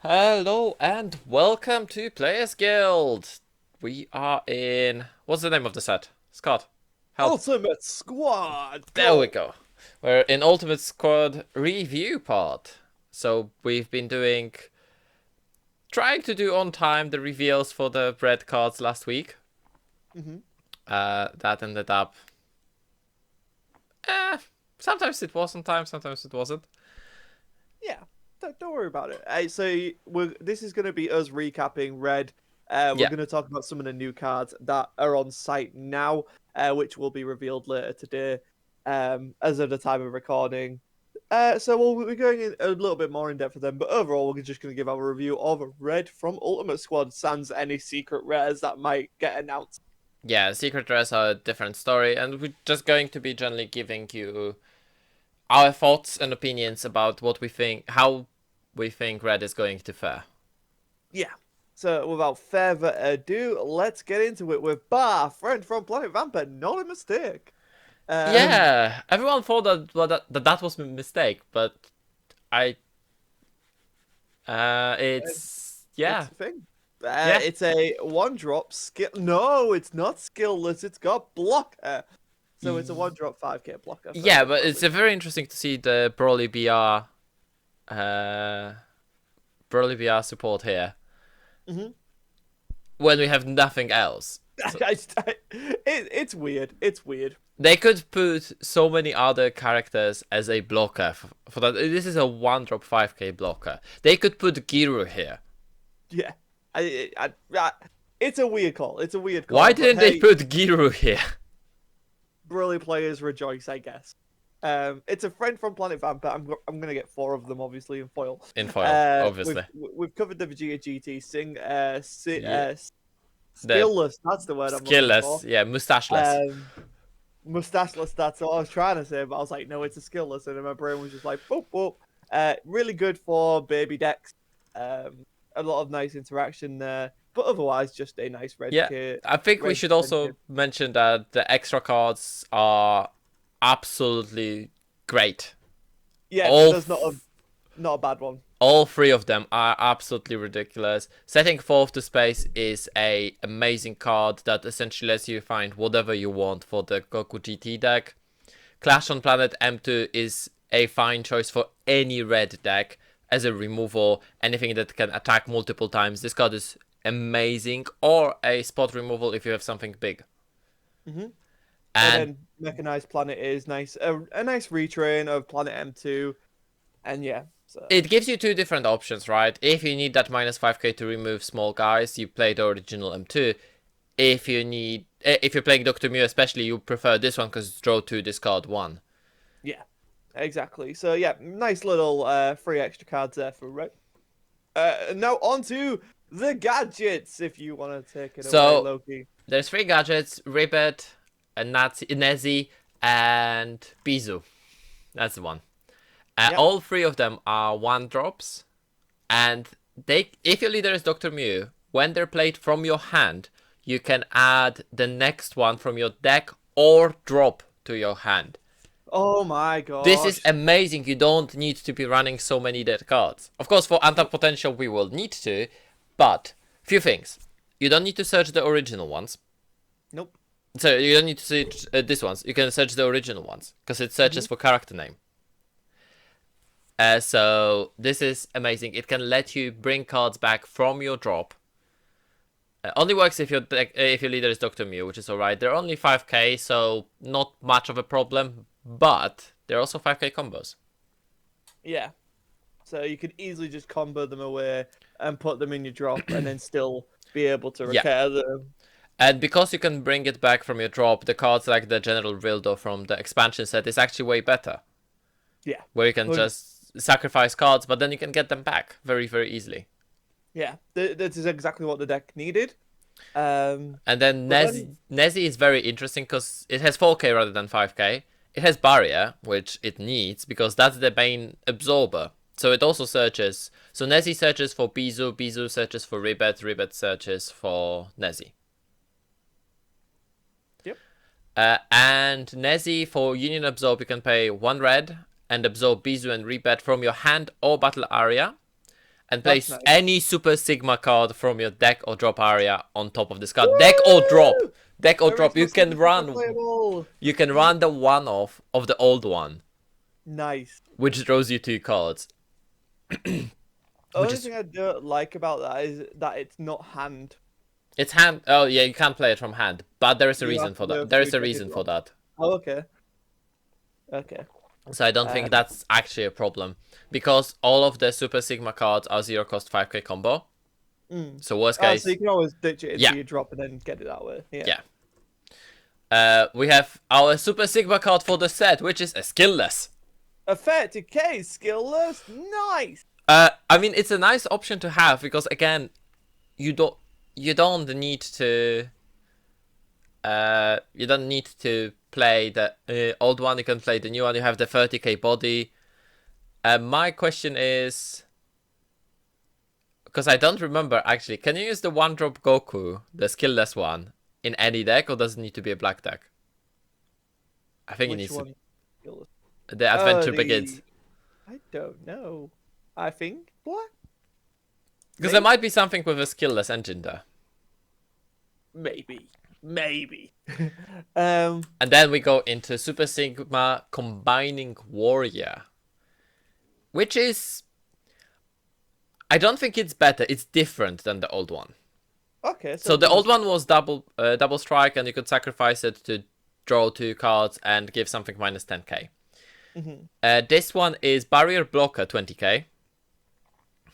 Hello and welcome to Players Guild. We are in... What's the name of the set? Scott, help. Ultimate Squad, There we go! go. We're in Ultimate Squad review part. So we've been trying to do on time the reveals for the red cards last week. hmm That ended up... sometimes it was on time, sometimes it wasn't. Yeah, don't worry about it. This is going to be us recapping Red. We're Yeah. going to talk about some of the new cards that are on site now, which will be revealed later today, as of the time of recording. So we'll be going in a little bit more in depth with them, but overall, we're just going to give our review of Red from Ultimate Squad, sans any secret rares that might get announced. Yeah, Secret Rares are a different story, and we're just going to be generally giving you our thoughts and opinions about what we think, how we think Red is going to fare. Yeah. So without further ado, let's get into it with Bar, friend from Planet Vampire. Not a mistake. Um, Yeah, everyone thought that was a mistake, but I, it's it's yeah, a thing. yeah, It's a one drop skill. No, it's not skillless. It's got blocker. So it's a one drop 5k blocker yeah. for But it's Broly. a very interesting to see the Broly BR support here hmm when we have nothing else. So it's weird. It's weird. they could put so many other characters as a blocker for that. This is a one drop 5k blocker. They could put Giru here. Yeah. It's a weird call. It's a weird Why call. But didn't they hey, put Giru here Broly players rejoice, I guess. It's a friend from Planet Vampire. I'm gonna get four of them, obviously, in foil. in foil? We've Obviously, we've covered the Vegeta GT yeah. The skillless. That's the word I'm looking for. skillless, yeah, mustacheless. Um, Mustacheless. That's what I was trying to say, but I was like, no, it's a skillless, and then my brain was just like, boop boop. Really good for baby decks. A lot of nice interaction there, but otherwise, just a nice red Yeah, kit. I think we Red should kit. also mention that the extra cards are absolutely great. Yeah, All there's not a bad one. all three of them are absolutely ridiculous. Setting fourth to space is a amazing card that essentially lets you find whatever you want for the Goku GT deck. Clash on Planet M2 is a fine choice for any red deck as a removal, anything that can attack multiple times. This card is amazing, or a spot removal if you have something big. hmm And And then Mechanized Planet is nice, a nice retrain of Planet M2, and yeah, so it gives you two different options, right? If you need that minus 5k to remove small guys, you play the original M2. If you're playing Dr. Mew especially, you prefer this one because draw 2, discard 1. yeah, exactly. So yeah, nice little free extra cards there for Red. Now on to the gadgets, if you want to take it away, So Loki. there's 3 gadgets: Ribbit, a Nazi, Nezi, and Bizu. That's the one. Yep. All 3 of them are 1 drops, and if your leader is Dr. Mew, when they're played from your hand, you can add the next one from your deck or drop to your hand. Oh my This is gosh. amazing. You don't need to be running so many dead cards. Of course, for anti potential, we will need to, but few things. You don't need to search the original ones. Nope. So you don't need to search these ones. You can search the original ones because it hmm searches for character name. So this is amazing. It can let you bring cards back from your drop. Only works if if your leader is Dr. Mew, which is alright. They're only 5k, so not much of a problem. But they're also 5k combos. Yeah. So you could easily just combo them away and put them in your drop, and then still be able to Yeah. recur them. And because you can bring it back from your drop, the cards like the General Rildo from the expansion set is actually way better. Yeah. Where you can 100 just sacrifice cards, but then you can get them back very, very easily. Yeah, this is exactly what the deck needed. And then But then, Nezi is very interesting because it has 4k rather than 5k. It has Barrier, which it needs because that's the main absorber. So it also searches. So Nezi searches for Bizu, Bizu searches for Ribbit, Ribbit searches for Nezi. yep. And Nezi for Union Absorb, you can pay 1 red and absorb Bizu and Ribbit from your hand or battle area. and That's place nice. any Super Sigma card from your deck or drop area on top of this card. Deck or drop. Deck or drop. You can run. You can run the one-off of the old one. Nice. Which draws you 2 cards. Only thing I don't like about that is that it's not hand. It's hand. Oh yeah, you can't play it from hand, but there is a reason for that. There is a get reason it for wrong. that. Oh, okay. Okay. So I don't think that's actually a problem because all of the Super Sigma cards are 0 cost 5k combo. So worst case. So you can always ditch it into Yeah. your drop and then get it that way. Yeah. We have our Super Sigma card for the set, which is a skillless. Effective case, skillless, nice. I mean, it's a nice option to have because again, you don't need to. You don't need to play the old one. You can play the new one. You have the 30k body. My question is, because I don't remember actually, can you use the 1-drop Goku, the skillless one, in any deck, or does it need to be a black deck? I think it needs to. The Adventure Begins. I don't know. I think black. Because there might be something with a skillless engine there. Maybe. And then we go into Super Sigma Combining Warrior, which is, I don't think it's better. It's different than the old one. Okay. So the old one was double strike, and you could sacrifice it to draw 2 cards and give something minus 10k. This one is Barrier Blocker 20k.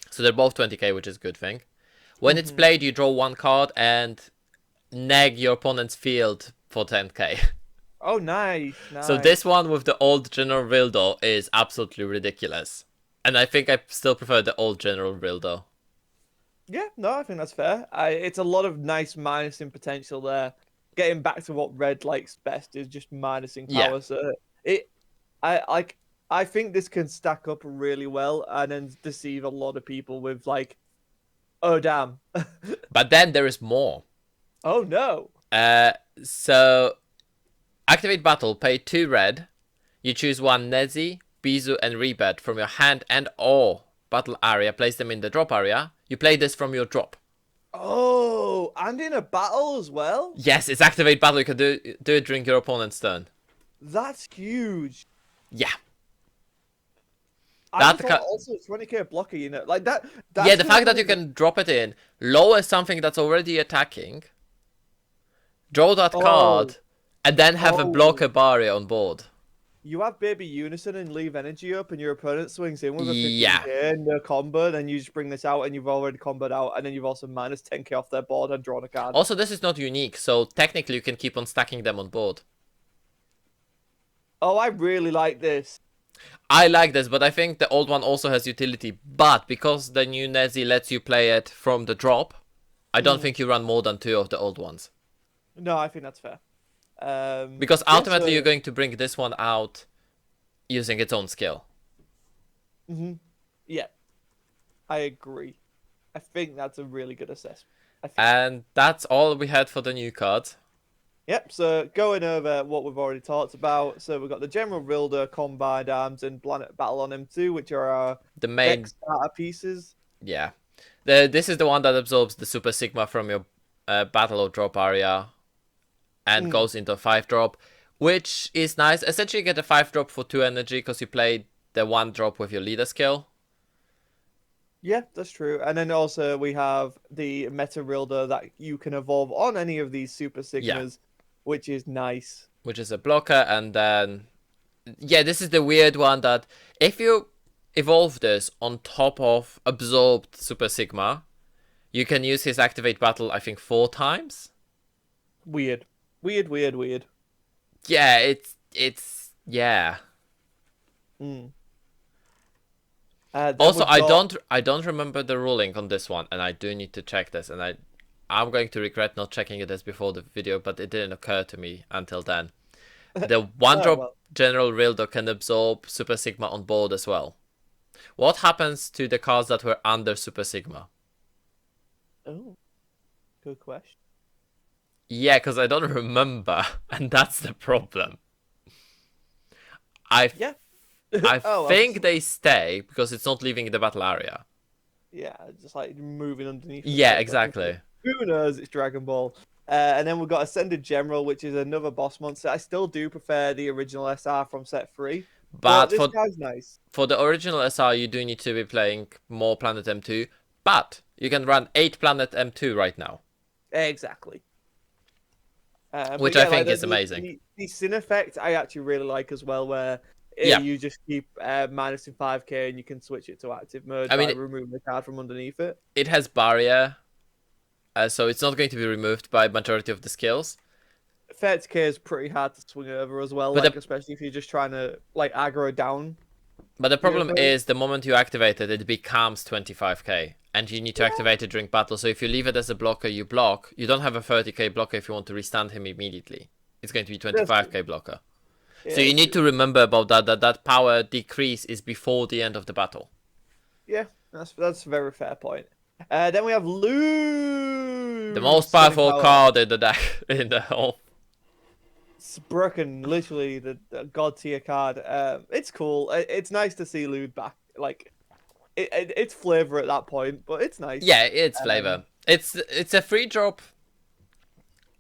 So they're both 20k, which is a good thing. When it's played, you draw 1 card and neg your opponent's field for 10k. Oh, nice. So this one with the old General Rildo is absolutely ridiculous. And I think I still prefer the old General Rildo. Yeah, no, I think that's fair. It's a lot of nice minusing potential there. Getting back to what Red likes best is just minusing power. Yeah. So I think this can stack up really well and then deceive a lot of people with like, oh damn. But then there is more. Oh no. So activate battle, pay 2 red. You choose 1 Nezzy, Bizu, and Rebed from your hand and or battle area. Place them in the drop area. You play this from your drop. Oh, and in a battle as well? Yes, it's activate battle. You can do it during your opponent's turn. That's huge. Yeah. I thought also 20k blocker, you know, like that. Yeah, the fact that you can drop it in, lower something that's already attacking, draw that card, and then have a blocker barrier on board. You have Baby Unison and leave energy up, and your opponent swings in with a 15k no combo, then you just bring this out, and you've already comboed out, and then you've also minus 10k off their board and drawn a card. Also, this is not unique, so technically you can keep on stacking them on board. Oh, I really like this. I like this, but I think the old one also has utility. But because the new Nezzy lets you play it from the drop, I don't think you run more than 2 of the old ones. No, I think that's fair. Because ultimately you're going to bring this one out using its own skill. Yeah, I agree. I think that's a really good assessment. And that's all we had for the new cards. Yep, so going over what we've already talked about. So we've got the General Rildo, Combined Arms, and Planet Battle on M2, which are our the main starter pieces. Yeah. This is the one that absorbs the Super Sigma from your battle or drop area and goes into a 5-drop, which is nice. Essentially, you get a 5-drop for 2 energy because you played the 1-drop with your leader skill. Yeah, that's true. And then also we have the Meta Rildo that you can evolve on any of these Super Sigmas, which is nice. Which is a blocker, and then... Yeah, this is the weird one that if you evolve this on top of absorbed Super Sigma, you can use his activate battle, I think, 4 times? Weird. Yeah, it's yeah. Also, I don't remember the ruling on this one, and I do need to check this, and I'm going to regret not checking it as before the video, but it didn't occur to me until then. The 1-drop General Rildo can absorb Super Sigma on board as well. What happens to the cards that were under Super Sigma? Oh, good question. Yeah, because I don't remember, and that's the problem. I think they stay because it's not leaving the battle area. Yeah, just like moving underneath the Yeah, bed. But exactly. who knows? It's Dragon Ball. And then we've got Ascended General, which is another boss monster. I still do prefer the original SR from set 3, but But this guy's nice. for the original SR, you do need to be playing more Planet M2. But you can run 8 Planet M2 right now, Exactly. But which I yeah, like think is amazing. the Sin effect, I actually really like as well, where Yeah, you just keep minus in 5k and you can switch it to active mode I by mean, removing the card from underneath it. it has barrier, so it's not going to be removed by majority of the skills. 30k is pretty hard to swing over as well, But like the especially if you're just trying to like aggro down but the your problem opponent. is the moment you activate it, it becomes 25k, and you need to activate it during battle. So if you leave it as a blocker, you block. You don't have a 30k blocker if you want to restand him immediately. It's going to be That's true. 25k blocker. So Yeah, you that's need true. to remember about that power decrease is before the end of the battle. Yeah, that's a very fair point. Then we have The Lou most Sonic powerful Power. card in the deck in the whole. It's broken, literally the god tier card. It's cool. It's nice to see Lude back. Like it's flavor at that point, but it's nice. Yeah, it's Um, flavor. It's a free drop.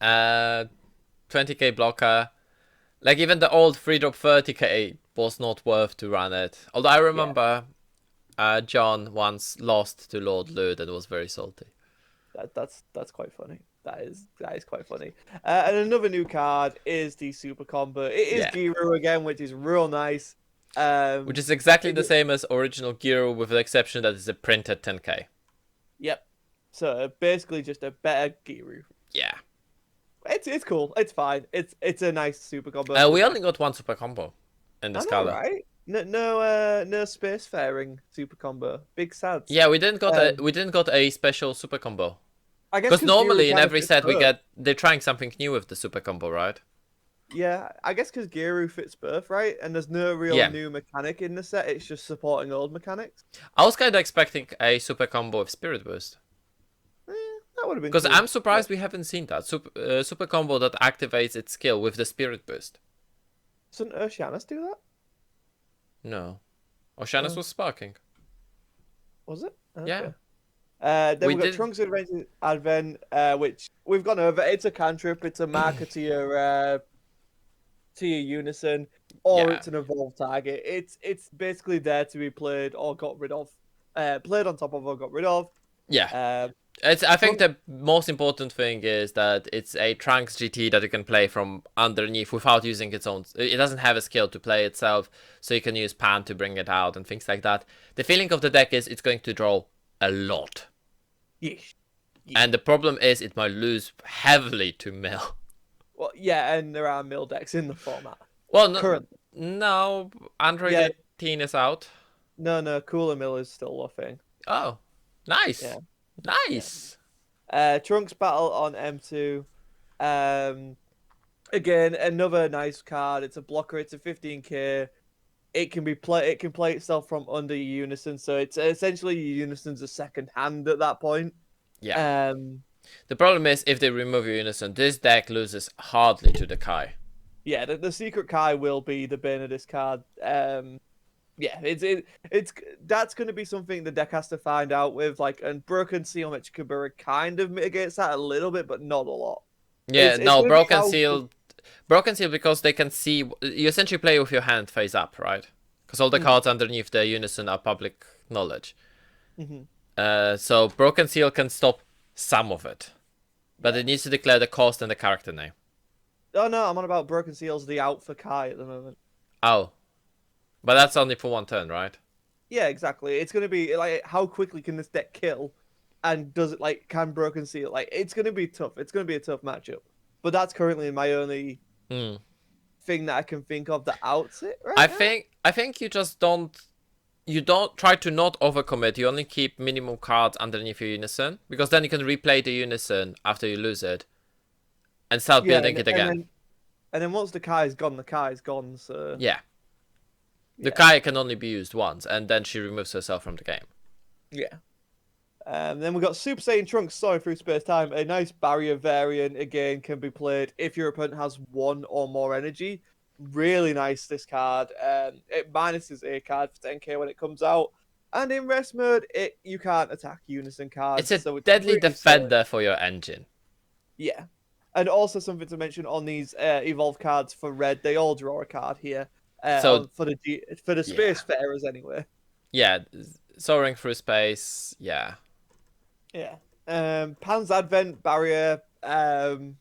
20k blocker. Like even the old free drop 30k was not worth to run it. Although I yeah, remember John once lost to Lord Lud and was very salty. that's quite funny. That is quite funny. And another new card is the super combo. It is Yeah. Giru again, which is real nice. Which Um, is exactly the it- same as original Giro with the exception that it's a printed 10k. yep. So basically just a better Giru. Yeah. It's cool. It's fine. It's a nice super combo. We only got one super combo in I this know, color. right? No spacefaring super combo. Big sads. Yeah, we didn't got a special super combo. I guess Because because Giru normally in kind of every fits set both. they're trying something new with the super combo, right? Yeah, I guess because Giru fits both, right? And there's no real Yeah. new mechanic in the set. It's just supporting old mechanics. I was kind of expecting a super combo with Spirit Boost. Eh, that would have been Because cool. I'm surprised we haven't seen that. Super combo that activates its skill with the Spirit Boost. Doesn't Oceanus do that? No. Oceanus Oh, was sparking. was it? Yeah. Okay. Then We we've got did. Trunks Adventurous Advent, which we've gone over. It's a cantrip. It's a marker to your unison, or Yeah. it's an evolved target. It's basically there to be played or got rid of. Played on top of or got rid of. Yeah. Um, I think Trunk, the most important thing is that it's a Trunks GT that you can play from underneath without using its own. It doesn't have a skill to play itself, so you can use Pan to bring it out and things like that. The feeling of the deck is it's going to draw a lot. yeesh. And the problem is it might lose heavily to Mill. Well, yeah, and there are mill decks in the format Well, no, currently. no, Android Yeah, 18 is out. no, Cooler Mill is still a thing. Oh, nice. Yeah, yeah. Nice. Trunks battle on M2. Um, again, another nice card. It's a blocker. It's a 15k. It can play itself from under your unison, so it's essentially your unison's a second hand at that point. Yeah. Um, The problem is if they remove your Unison, this deck loses hardly to the Kai. yeah, the secret Kai will be the bane of this card. Yeah, it's that's going to be something the deck has to find out with, like, and Broken Seal Mechikabura kind of mitigates that a little bit, but not a lot. Yeah, It's no, going to be Broken how Seal. Broken Seal because they can see. You essentially play with your hand face up, right? Because all the Mhm, cards underneath the Unison are public knowledge. mhm. So Broken Seal can stop some of it. But it needs to declare the cost and the character name. Oh no, I'm on about Broken Seal's the out for Kai at the moment. Oh. But that's only for one turn, right? Yeah, exactly. It's going to be like how quickly can this deck kill, and does it like can Broken Seal like it's going to be tough. It's going to be a tough matchup. But that's currently my only Hmm. thing that I can think of that outs it right I now. think you just don't try to not overcommit. You only keep minimum cards underneath your Unison. Because then you can replay the Unison after you lose it. And start Yeah, building it again. and then once the Kai's gone, the Kai's gone. So Yeah. The yeah, Kai can only be used once, and then she removes herself from the game. yeah. Then we've got Super Saiyan Trunks soaring through space time. A nice barrier variant again can be played if your opponent has one or more energy. Really nice this card. It minuses a card for 10k when it comes out. And in rest mode, you can't attack unison It's cards, a so it's deadly really solid. defender for your engine. Yeah. And also something to mention on these evolved cards for red, they all draw a card here. So For the yeah, Spacefarers anyway. yeah, soaring through space. Yeah, Yeah. Pan's Advent barrier. And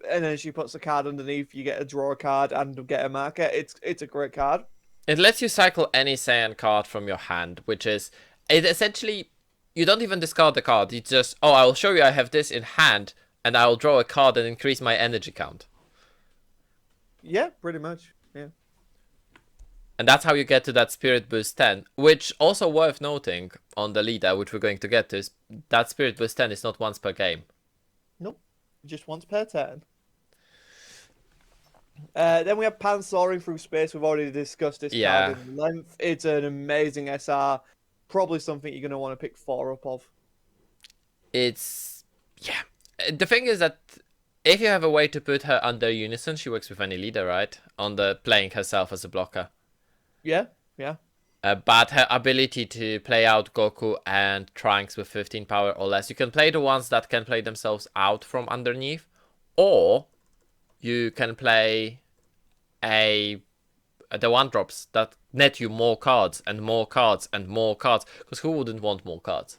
then she puts a card underneath. You get a draw card and get a marker. It's a great card. it lets you cycle any Saiyan card from your hand, which is it essentially. You don't even discard the card. You just I'll show you I have this in hand, and I'll draw a card and increase my energy count. Yeah, pretty much. Yeah. And that's how you get to that Spirit Boost 10, which also worth noting on the leader, which we're going to get to, is that Spirit Boost 10 is not once per game. Nope. Just once per turn. Then we have Pan soaring through space. We've already discussed this card in length. It's an amazing SR. Probably something you're going to want to pick 4 up of. It's... yeah. The thing is that if you have a way to put her under unison, she works with any leader, right? On the playing herself as a blocker. Yeah, yeah. But her ability to play out Goku and Trunks with 15 power or less, you can play the ones that can play themselves out from underneath, or you can play the 1-drops that net you more cards and more cards and more cards. Because who wouldn't want more cards?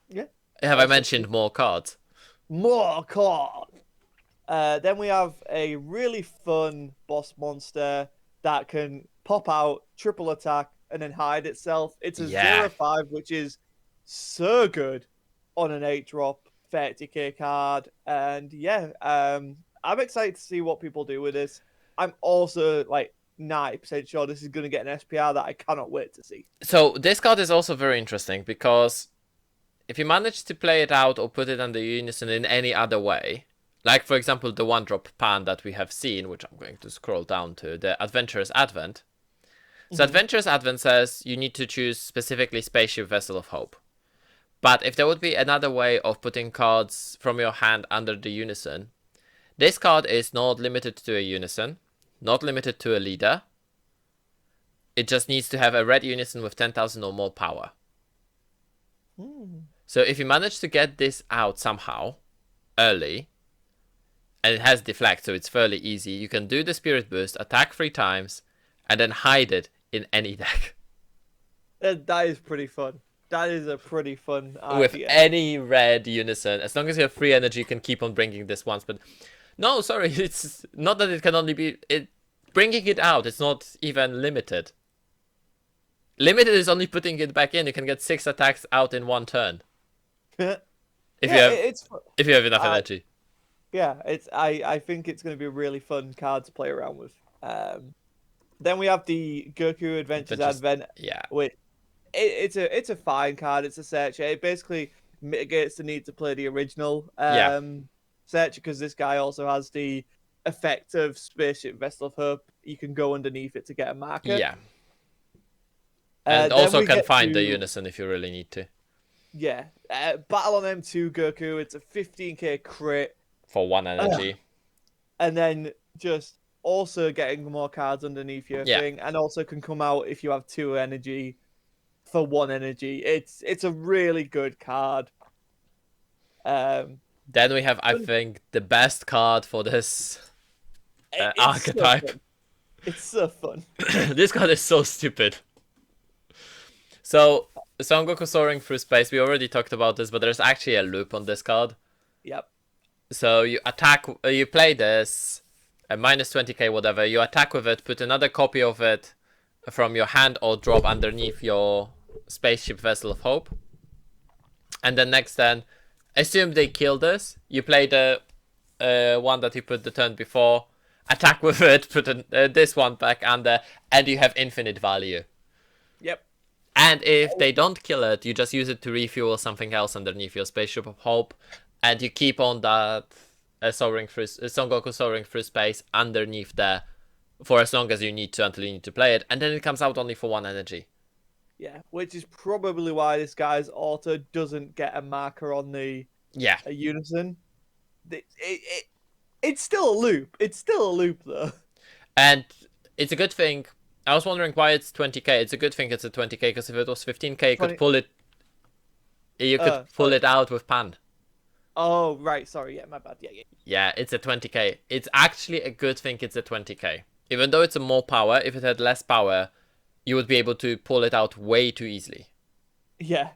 Yeah. Have I mentioned more cards? More cards. Then we have a really fun boss monster that can pop out, triple attack, and then hide itself. It's a 0/5, which is so good on an 8-drop 30k card. And yeah, I'm excited to see what people do with this. I'm also like 90% sure this is going to get an SPR that I cannot wait to see. So this card is also very interesting because if you manage to play it out or put it under unison in any other way, like for example the 1-drop pan that we have seen, which I'm going to scroll down to, the Adventurous Advent. So Adventurous Advent says you need to choose specifically Spaceship Vessel of Hope. But if there would be another way of putting cards from your hand under the unison, this card is not limited to a unison, not limited to a leader. It just needs to have a red unison with 10,000 or more power. So if you manage to get this out somehow, early, and it has deflect, so it's fairly easy, you can do the Spirit Boost, attack 3 times, and then hide it in any deck. That is pretty fun. That is a pretty fun idea. With any red unison, as long as you have free energy, you can keep on bringing this once. But no, sorry, it's not that it can only be bringing it out. It's not even limited. Limited is only putting it back in. You can get 6 attacks out in 1 turn. if you have enough energy. Yeah, I think it's going to be a really fun card to play around with. Then we have the Goku Adventurous Advent. Yeah. It's a fine card. It's a searcher. It basically mitigates the need to play the original searcher because this guy also has the effect of Spaceship Vessel of Hope. You can go underneath it to get a marker. Yeah. And also can find the unison if you really need to. Yeah. Battle on M2 Goku. It's a 15k crit. For 1 energy. And then just also getting more cards underneath your thing. And also can come out if you have 2 energy for 1 energy. It's a really good card. Then we have, I think, the best card for this archetype. So it's so fun. This card is so stupid. So, Son Goku soaring through space, we already talked about this, but there's actually a loop on this card. Yep. So you attack, you play this, minus 20k whatever, you attack with it, put another copy of it from your hand or drop underneath your Spaceship Vessel of Hope. And then next turn, assume they kill this, you play the one that you put the turn before, attack with it, put this one back under, and you have infinite value. Yep. And if they don't kill it, you just use it to refuel something else underneath your Spaceship of Hope, and you keep on that Son Goku soaring through space underneath there for as long as you need to until you need to play it, and then it comes out only for 1 energy. Yeah, which is probably why this guy's auto doesn't get a marker on the unison. It's still a loop. It's still a loop though. And it's a good thing I was wondering why it's 20k. It's a good thing it's a 20k because if it was 15k, you 20. could pull it. You could pull Sorry. it out with pan. Oh, right. Sorry. Yeah, my bad. Yeah, yeah. Yeah, it's a 20k. It's actually a good thing it's a 20k. Even though it's a more power, if it had less power, you would be able to pull it out way too easily. Yeah,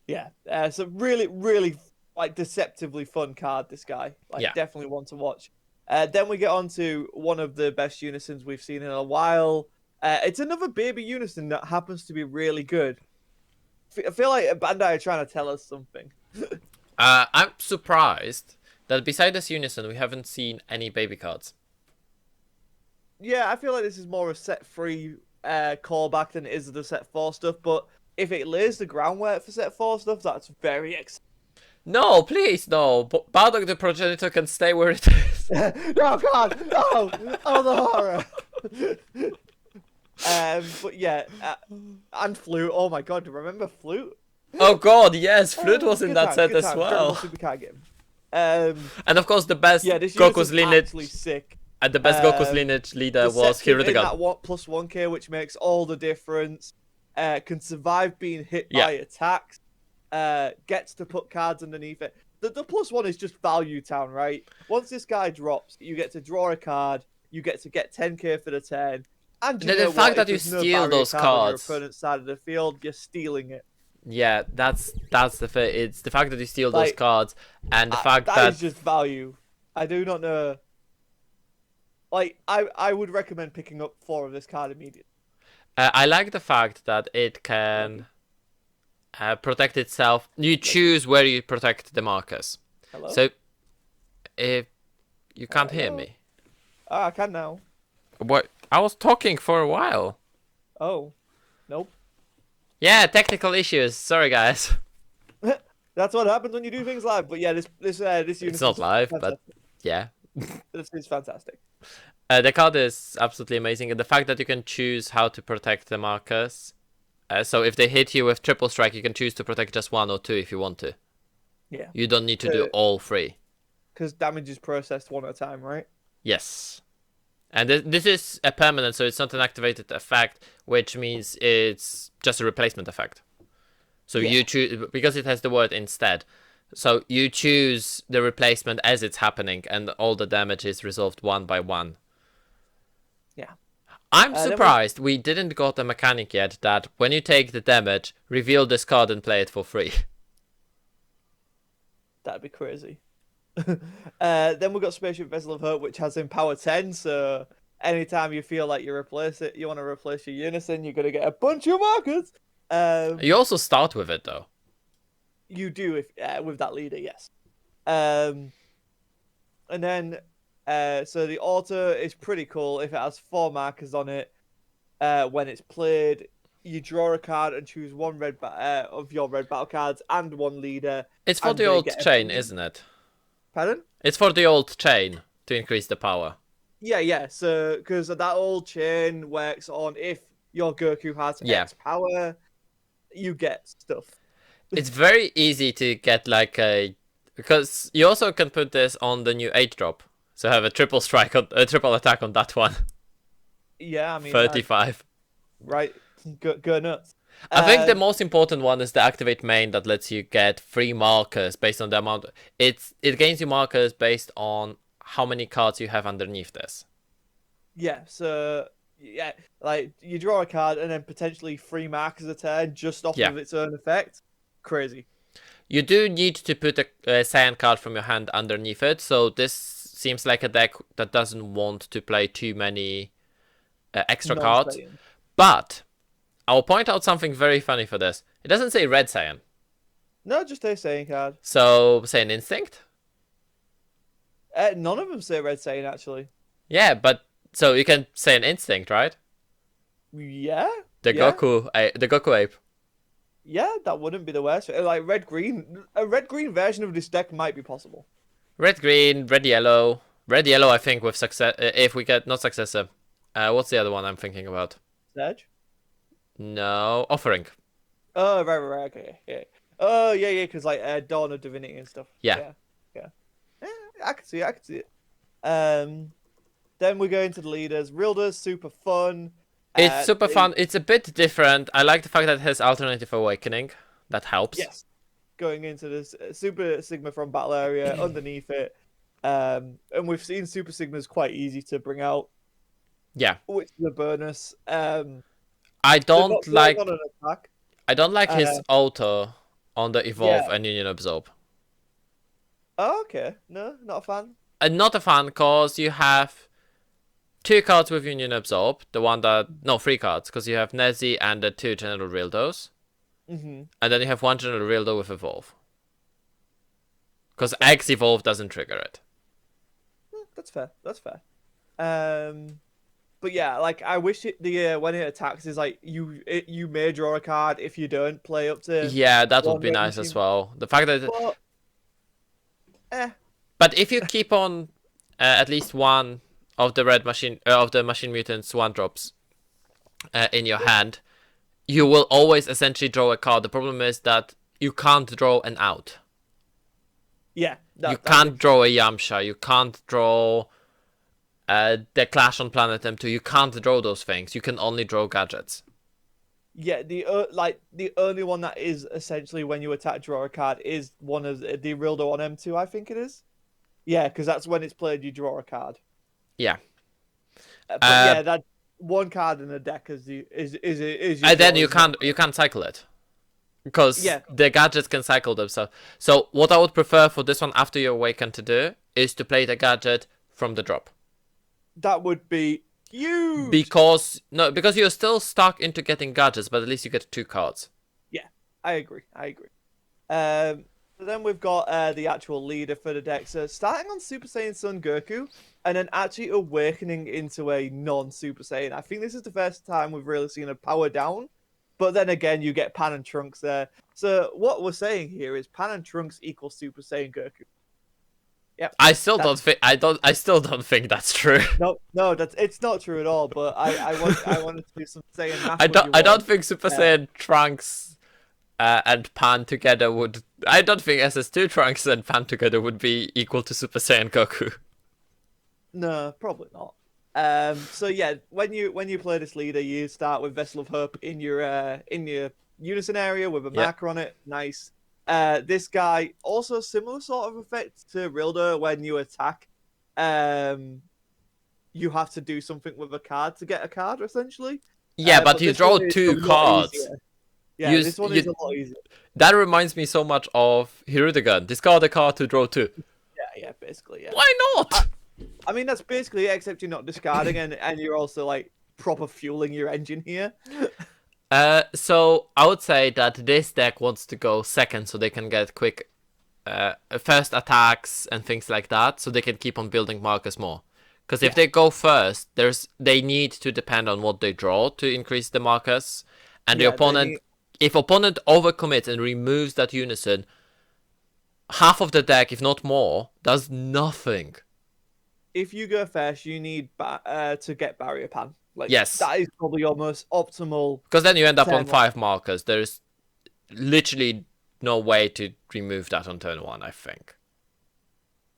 yeah. So really, really like deceptively fun card. This guy, like, Yeah. definitely one to watch. Then we get on to one of the best unisons we've seen in a while. It's another baby unison that happens to be really good. I feel like Bandai are trying to tell us something. I'm surprised that beside this unison, we haven't seen any baby cards. Yeah, I feel like this is more a set 3 callback than it is the set 4 stuff. But if it lays the groundwork for set 4 stuff, that's very exciting. No, please, no. Bardock the Progenitor can stay where it is. No, God, no! Oh, the horror! But yeah, and Flute. Oh my God, remember Flute? Oh God, yes, Flute was in Good that time, set good as time. well. Incredible Supercard game. And of course, the best Yeah, this Goku's unison's lineage actually sick. and the best Goku's lineage leader was Deceptive in Hirudegan. that +1k, which makes all the difference. Can survive being hit Yeah. by attacks. Gets to put cards underneath it. The +1 is just value town, right? Once this guy drops, you get to draw a card. You get to get 10k for the turn. And you The know fact what? that If you there's no steal barrier those card on your cards. opponent's side of the field, you're stealing it. Yeah, that's the thing. It's the fact that you steal those Like, cards and the fact that that is just value. I do not know. Like, I would recommend picking up 4 of this card immediately. I like the fact that it can protect itself. You choose where you protect the markers. Hello? So if you can't hear Hello? me. Ah, I can now. What? I was talking for a while. Oh. Nope. Yeah, technical issues. Sorry, guys. That's what happens when you do things live. But yeah, this unit It's not live, but yeah. this is fantastic. The card is absolutely amazing, and the fact that you can choose how to protect the markers. So if they hit you with triple strike, you can choose to protect just 1 or 2 if you want to. Yeah. You don't need to do all 3. Because damage is processed 1 at a time, right? Yes. And this is a permanent, so it's not an activated effect, which means it's just a replacement effect. So you choose, because it has the word instead. So you choose the replacement as it's happening, and all the damage is resolved 1 by 1. Yeah. I'm surprised we didn't got a mechanic yet that when you take the damage, reveal this card and play it for free. That'd be crazy. Then we've got Spaceship Vessel of Hope, which has Empower 10, so anytime you feel like you want to replace your unison, you're gonna get a bunch of markers. You also start with it though. You do if with that leader, yes. And then so the auto is pretty cool if it has 4 markers on it. When it's played, you draw a card and choose 1 red of your red battle cards and 1 leader. It's for and the they old get a chain, minion. isn't it? Pardon? It's for the old chain to increase the power. Yeah. So because that old chain works on if your Goku has X power, you get stuff. It's very easy to get like a, because you also can put this on the new 8 drop. So have a triple strike on a triple attack on that one. Yeah, I mean 35. Right, go nuts. I think the most important one is the activate main that lets you get 3 markers based on the amount. It gains you markers based on how many cards you have underneath this. Yeah, so yeah, like you draw a card and then potentially 3 markers a turn just off of its own effect. Crazy. You do need to put a Saiyan card from your hand underneath it, so this seems like a deck that doesn't want to play too many extra cards. But I'll point out something very funny for this. It doesn't say red Saiyan. No, just a Saiyan card. So, Saiyan Instinct? None of them say red Saiyan, actually. Yeah, but so you can say an Instinct, right? Yeah. The Goku ape. Yeah, that wouldn't be the worst. Like red-green, a red-green version of this deck might be possible. Red-green, red-yellow. Red-yellow, I think, with success. If we get, not successor. What's the other one I'm thinking about? Surge? No, Offering. Oh, right, okay, yeah. Oh, yeah, because like Dawn of Divinity and stuff. Yeah. I can see it. Then we go into the leaders. Rildo's super fun. It's super fun. It's a bit different. I like the fact that it has alternative awakening. That helps. Yes, going into this Super Sigma from battle area underneath it, and we've seen Super Sigmas quite easy to bring out. Yeah. Which is a bonus. I don't like. On an attack. I don't like his auto on the evolve Yeah. and union absorb. Oh, okay. No, not a fan. I'm not a fan because you have 2 cards with union absorb. The one that 3 cards because you have Nezzy and the 2 general Rildos. Mm-hmm. And then you have 1 general Rildo with evolve. Because X evolve doesn't trigger it. That's fair. That's fair. But yeah, like I wish when it attacks is like you may draw a card if you don't play up to. Yeah, that would be nice as well. The fact that. But if you keep on at least one of the machine mutants 1-drops in your hand, you will always essentially draw a card. The problem is that you can't draw an out. Yeah. You can't draw a Yamcha. You can't draw the Clash on Planet M2. You can't draw those things. You can only draw gadgets. Yeah, the only one that is essentially when you attack draw a card is one of the Rildo on M2, I think it is. Yeah, because that's when it's played you draw a card. Yeah. But yeah, that one card in a deck is and then you can't cycle it. Because the gadgets can cycle themselves. So what I would prefer for this one after you awaken to do is to play the gadget from the drop. That would be huge. Because you're still stuck into getting gadgets, but at least you get 2 cards. Yeah, I agree. So then we've got the actual leader for the deck. So starting on Super Saiyan Son Goku, and then actually awakening into a non-Super Saiyan. I think this is the first time we've really seen a power down. But then again, you get Pan and Trunks there. So what we're saying here is Pan and Trunks equals Super Saiyan Goku. Yeah. I still don't think that's true. No, it's not true at all. But I wanted to do some Saiyan math. I don't think Super Saiyan Trunks and Pan together would. I don't think SS2 Trunks and Pan together would be equal to Super Saiyan Goku. No, probably not. So yeah, when you play this leader, you start with Vessel of Hope in your unison area with a marker on it. Nice. This guy also similar sort of effect to Rildo. When you attack, you have to do something with a card to get a card, essentially. Yeah, but you draw 2 cards. Yeah, this one is a lot easier. That reminds me so much of Hirudegan. Discard a card to draw 2. Yeah, basically. Yeah. Why not? I mean, that's basically it, except you're not discarding and you're also like proper fueling your engine here. So I would say that this deck wants to go second so they can get quick first attacks and things like that, so they can keep on building markers more. Because if they go first, they need to depend on what they draw to increase the markers, and the opponent, if opponent overcommits and removes that unison, half of the deck, if not more, does nothing. If you go first, you need to get Barrier Pan. Yes. That is probably your most optimal. Because then you end up on 5 markers. There's literally no way to remove that on turn 1, I think.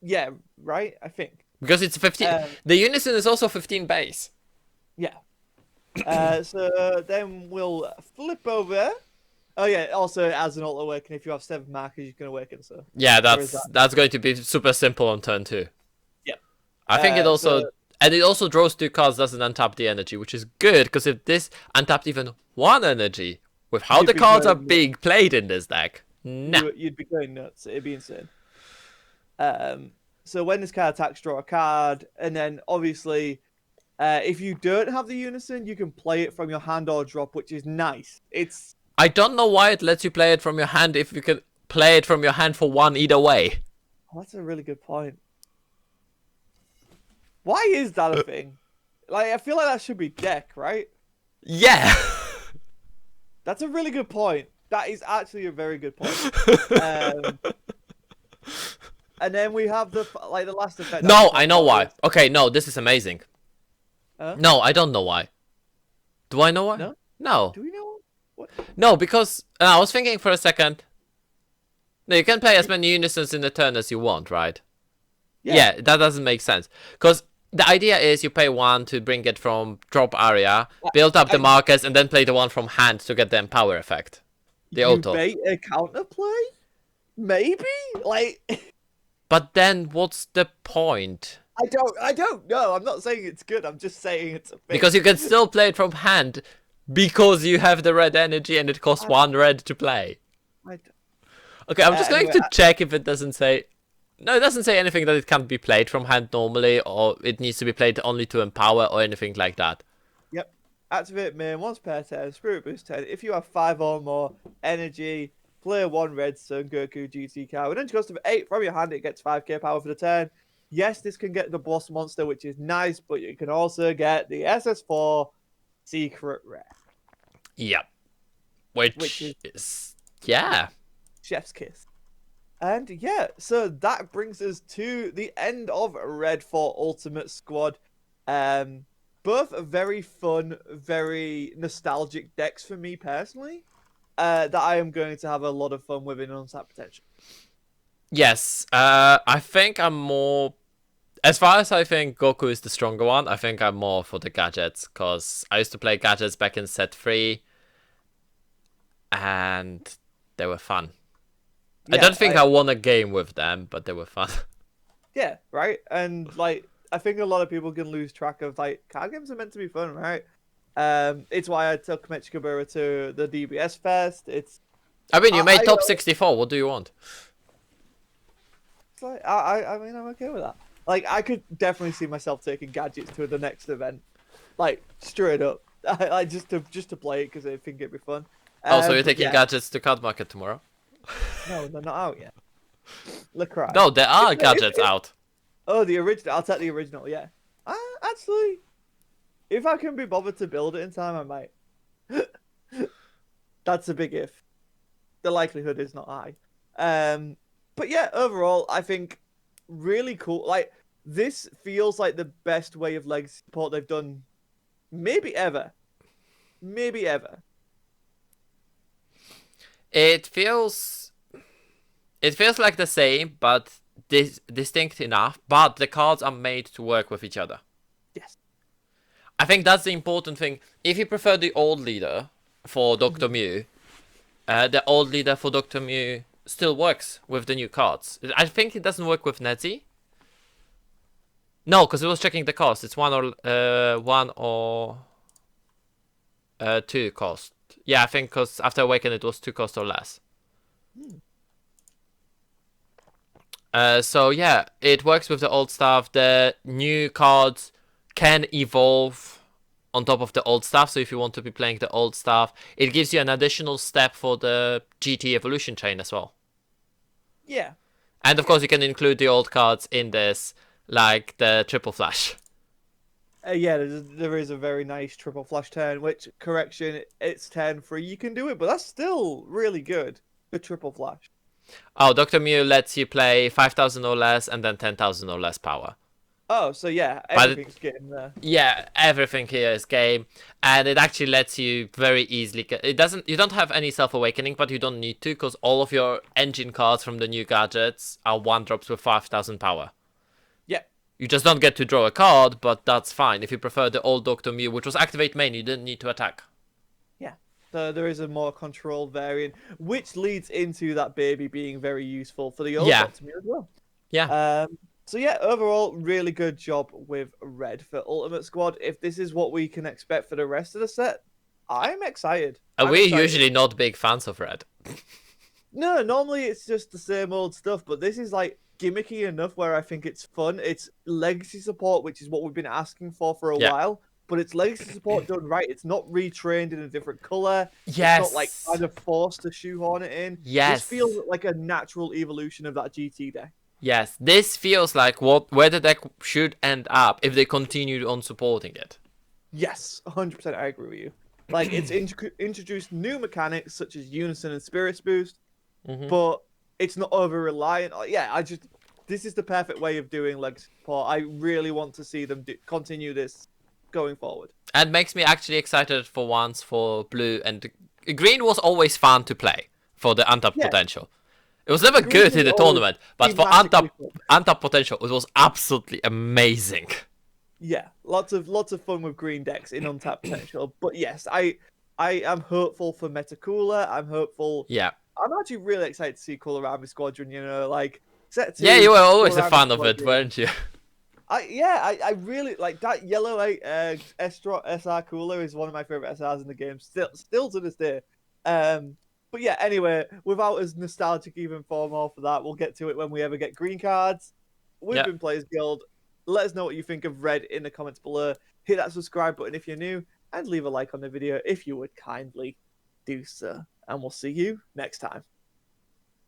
Yeah, right? I think. Because it's 15. The unison is also 15 base. Yeah. So then we'll flip over. Oh yeah, also as an alt awaken, if you have 7 markers, you can awaken. So yeah, that's going to be super simple on turn 2. I think it also it also draws 2 cards, doesn't untap the energy, which is good because if this untapped even 1 energy with how the cards are being played in this deck, you'd be going nuts. It'd be insane. So when this card attacks, draw a card, and then obviously, if you don't have the unison, you can play it from your hand or drop, which is nice. I don't know why it lets you play it from your hand if you can play it from your hand for 1 either way. Oh, that's a really good point. Why is that a thing? Like, I feel like that should be deck, right? Yeah. That's a really good point. That is actually a very good point. And then we have the last effect. No, I know why. Okay, no, this is amazing. No, I don't know why. Do I know why? No. Do we know what? No, because I was thinking for a second. No, you can play as many unisons in a turn as you want, right? Yeah, that doesn't make sense. Because The idea is you pay 1 to bring it from drop area, Uh, build up the uh, markers, and then play the one from hand to get the empower effect. The you auto. bait a counterplay? Maybe? Like, But then what's the point? I don't know. I'm not saying it's good. I'm just saying it's a thing. Because you can still play it from hand because you have the red energy and it costs 1 red to play. I don't- Okay, I'm just going anyway, to check if it doesn't say... No, it doesn't say anything that it can't be played from hand normally, or it needs to be played only to empower, or anything like that. Yep. Activate main once per turn, Spirit Boost 10. If you have 5 or more energy, play 1 red Son Goku GT card. With an energy cost of 8 from your hand, it gets 5k power for the turn. Yes, this can get the boss monster, which is nice, but you can also get the SS4 Secret Rare. Yep. Which is... Yeah. Chef's kiss. And yeah, so that brings us to the end of Red 4 Ultimate Squad. Both very fun, very nostalgic decks for me personally. That I am going to have a lot of fun with in Untapped Potential. Yes, I think I'm more... As far as I think Goku is the stronger one, I think I'm more for the gadgets, because I used to play gadgets back in set 3, and they were fun. I don't think I won a game with them, but they were fun. Yeah, right? And, like, I think a lot of people can lose track of, like, card games are meant to be fun, right? It's why I took Mechikabura to the DBS Fest. I mean, you made top 64, what do you want? It's like, I mean, I'm okay with that. Like, I could definitely see myself taking gadgets to the next event. Like, straight up. I just to play it because I think it'd be fun. Also, you're taking gadgets to Card Market tomorrow? No, they're not out yet. Lacrosse. No, there are gadgets out. Oh, the original. I'll take the original, yeah. Actually, if I can be bothered to build it in time, I might. That's a big if. The likelihood is not high. But yeah, overall, I think really cool. Like, this feels like the best way of legacy support they've done, maybe ever. Maybe ever. It feels like the same, but distinct enough. But the cards are made to work with each other. Yes. I think that's the important thing. If you prefer the old leader for Dr. Myuu, the old leader for Dr. Myuu still works with the new cards. I think it doesn't work with Netzi. No, because it was checking the cost. It's one or 2 cost. Yeah, I think because after Awaken it was 2 cost or less. So yeah, it works with the old stuff. The new cards can evolve on top of the old stuff. So if you want to be playing the old stuff, it gives you an additional step for the GT evolution chain as well. Yeah. And of course you can include the old cards in this, like the triple flash. Yeah, there is a very nice triple flash turn, which, correction, it's turn free. You can do it, but that's still really good. The triple flash. Oh, Dr. Myuu lets you play 5,000 or less and then 10,000 or less power. Oh, so yeah, everything's getting there. Yeah, everything here is game, and it actually lets you very easily get... You don't have any self-awakening, but you don't need to, because all of your engine cards from the new gadgets are 1-drops with 5,000 power. Yeah. You just don't get to draw a card, but that's fine. If you prefer the old Dr. Myuu, which was activate main, you didn't need to attack. Yeah. So there is a more controlled variant, which leads into that baby being very useful for the old Dr. Myuu as well. Yeah. So yeah, overall, really good job with Red for Ultimate Squad. If this is what we can expect for the rest of the set, I'm excited. We're usually not big fans of Red. No, normally it's just the same old stuff, but this is like gimmicky enough where I think it's fun. It's legacy support, which is what we've been asking for a while, but it's legacy support done right. It's not retrained in a different color. Yes. It's not like kind of forced to shoehorn it in. Yes. This feels like a natural evolution of that GT deck. Yes, this feels like where the deck should end up if they continue on supporting it. Yes, 100% I agree with you. Like, it's introduced new mechanics such as Unison and Spirits Boost, but it's not over-reliant. Yeah, this is the perfect way of doing legacy support. I really want to see them continue this going forward. And makes me actually excited for once for blue, and green was always fun to play for the untapped potential. It was never good in the tournament, but for untapped potential, it was absolutely amazing. Yeah, lots of fun with green decks in untapped potential. But yes, I am hopeful for Meta Cooler. I'm hopeful. Yeah. I'm actually really excited to see Kohlrabi Squadron. You know, like set Yeah, two you were always a Kohlrabi fan of it, Squadron. weren't you? I really like that yellow SR Cooler is one of my favorite SRs in the game. Still to this day. Um, but yeah, anyway, without as nostalgic even for more for that, we'll get to it when we ever get green cards. We've Yeah. been Players Guild. Let us know what you think of Red in the comments below. Hit that subscribe button if you're new, and leave a like on the video if you would kindly do so. And we'll see you next time.